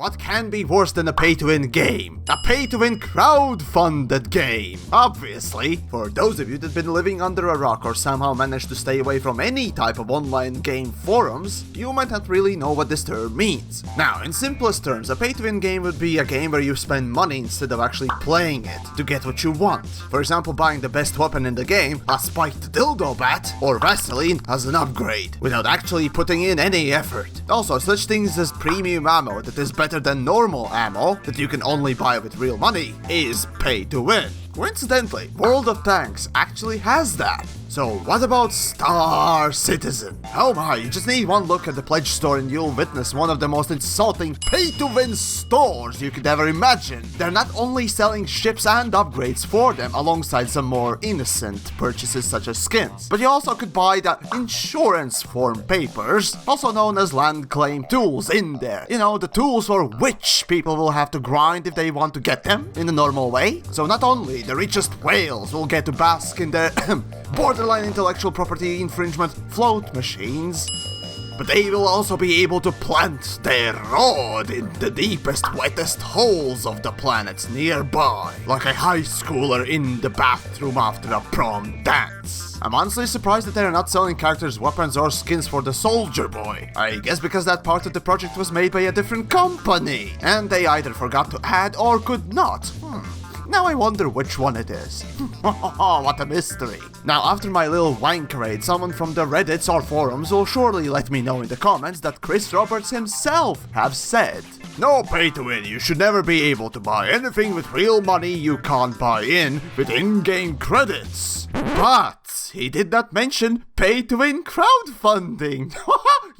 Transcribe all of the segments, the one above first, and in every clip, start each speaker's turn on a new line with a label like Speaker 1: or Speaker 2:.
Speaker 1: what can be worse than a pay-to-win game? A pay-to-win crowdfunded game. Obviously, for those of you that've been living under a rock or somehow managed to stay away from any type of online game forums, you might not really know what this term means. Now, in simplest terms, a pay-to-win game would be a game where you spend money instead of actually playing it to get what you want. For example, buying the best weapon in the game, a spiked dildo bat, or Vaseline as an upgrade, without actually putting in any effort. Also, such things as premium ammo that is better than normal ammo, that you can only buy with real money, is pay to win. Coincidentally, World of Tanks actually has that. So what about Star Citizen? Oh my, you just need one look at the pledge store and you'll witness one of the most insulting pay-to-win stores you could ever imagine. They're not only selling ships and upgrades for them alongside some more innocent purchases such as skins, but you also could buy the insurance form papers, also known as land claim tools in there. You know, the tools for which people will have to grind if they want to get them in the normal way. So not only the richest whales will get to bask in their borderline intellectual property infringement float machines, but they will also be able to plant their rod in the deepest, wettest holes of the planets nearby, like a high schooler in the bathroom after a prom dance. I'm honestly surprised that they're not selling characters, weapons, or skins for the Soldier Boy. I guess because that part of the project was made by a different company, and they either forgot to add or could not. Now I wonder which one it is. What a mystery. Now, after my little wankerade, someone from the Reddits or forums will surely let me know in the comments that Chris Roberts himself have said, "No pay to win, you should never be able to buy anything with real money you can't buy in with in-game credits." But he did not mention pay to win crowdfunding.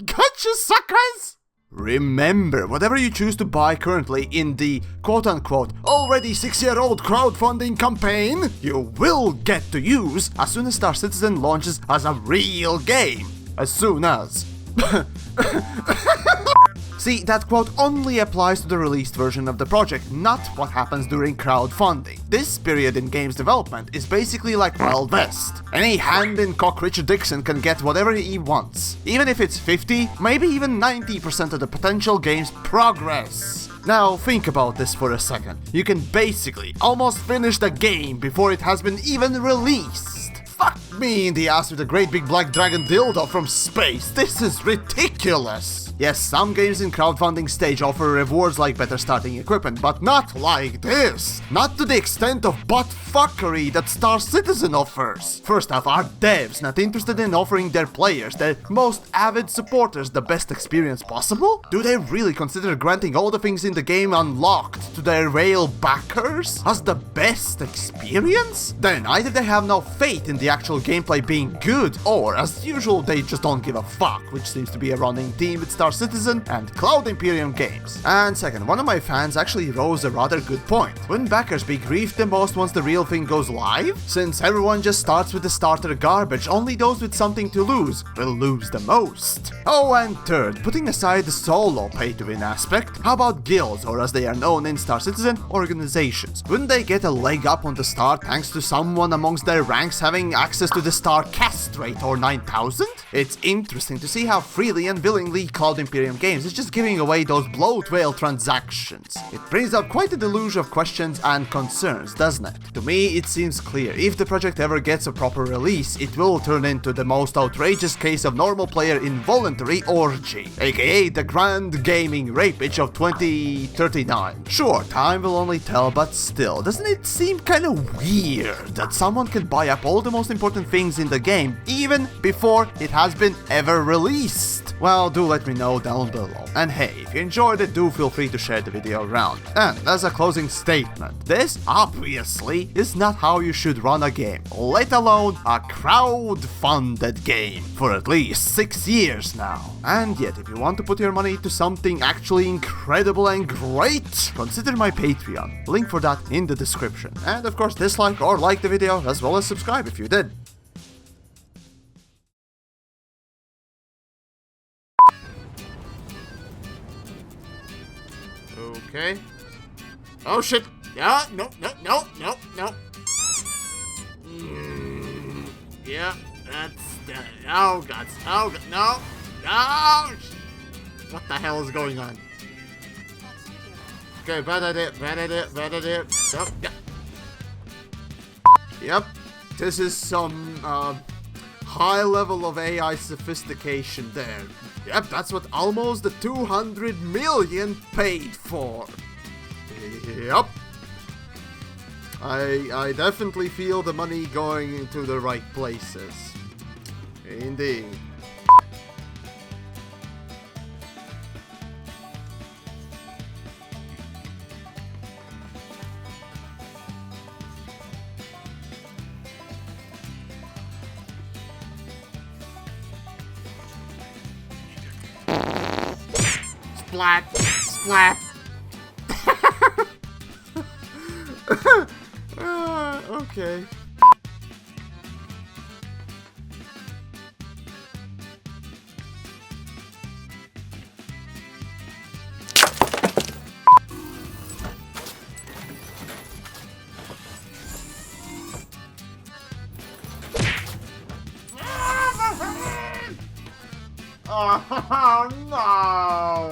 Speaker 1: Gotcha, suckers! Remember, whatever you choose to buy currently in the quote-unquote already 6-year-old crowdfunding campaign, you will get to use as soon as Star Citizen launches as a real game. As soon as. See, that quote only applies to the released version of the project, not what happens during crowdfunding. This period in games development is basically like Wild West. Any hand-in-cock Richard Dixon can get whatever he wants, even if it's 50, maybe even 90% of the potential game's progress. Now, think about this for a second. You can basically almost finish the game before it has been even released. Fuck me in the ass with a great big black dragon dildo from space. This is ridiculous. Yes, some games in crowdfunding stage offer rewards like better starting equipment, but not like this. Not to the extent of butt-fuckery that Star Citizen offers. First off, are devs not interested in offering their players, their most avid supporters, the best experience possible? Do they really consider granting all the things in the game unlocked to their whale backers as the best experience? Then either they have no faith in the actual gameplay being good, or as usual they just don't give a fuck, which seems to be a running theme with Star Citizen and Cloud Imperium games. And second, one of my fans actually rose a rather good point. Wouldn't backers be griefed the most once the real thing goes live? Since everyone just starts with the starter garbage, only those with something to lose will lose the most. Oh, and third, putting aside the solo pay-to-win aspect, how about guilds, or as they are known in Star Citizen, organizations? Wouldn't they get a leg up on the start thanks to someone amongst their ranks having access to the star cast rate or 9000? It's interesting to see how freely and willingly Cloud Imperium Games is just giving away those bloat whale transactions. It brings up quite a deluge of questions and concerns, doesn't it? To me, it seems clear, if the project ever gets a proper release, it will turn into the most outrageous case of normal player involuntary orgy, aka the grand gaming rape itch of 2039. Sure, time will only tell, but still, doesn't it seem kinda weird that someone can buy up all the most important things in the game, even before it has been ever released? Well, do let me know down below. And hey, if you enjoyed it, do feel free to share the video around. And as a closing statement, this obviously is not how you should run a game, let alone a crowd-funded game, for at least 6 years now. And yet, if you want to put your money to something actually incredible and great, consider my Patreon. Link for that in the description. And of course, dislike or like the video, as well as subscribe if you did. Okay. Oh shit! Yeah, no. Yeah, that's oh god, no. What the hell is going on? Okay, bad idea. Yep, this is some high level of AI sophistication there. Yep, that's what almost the 200 million paid for. Yep. I definitely feel the money going into the right places. Indeed. Splat! Splat! Okay. Oh no!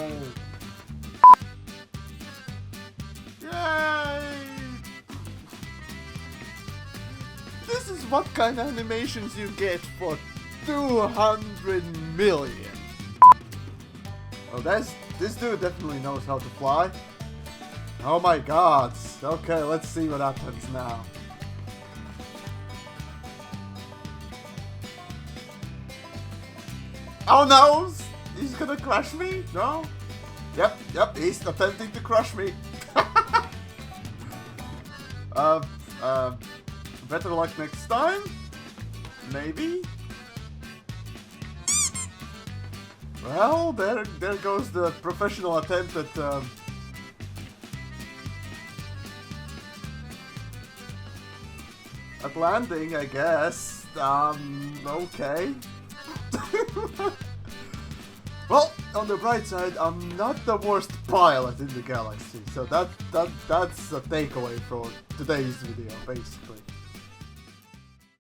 Speaker 1: Yay! This is what kind of animations you get for 200 million. Oh, this dude definitely knows how to fly. Oh my god. Okay, let's see what happens now. Oh no! He's gonna crush me? No? Yep, he's attempting to crush me. Better luck next time? Maybe? Well, there goes the professional attempt at landing, I guess. Okay. Well, on the bright side, I'm not the worst pilot in the galaxy, so that's a takeaway for today's video, basically.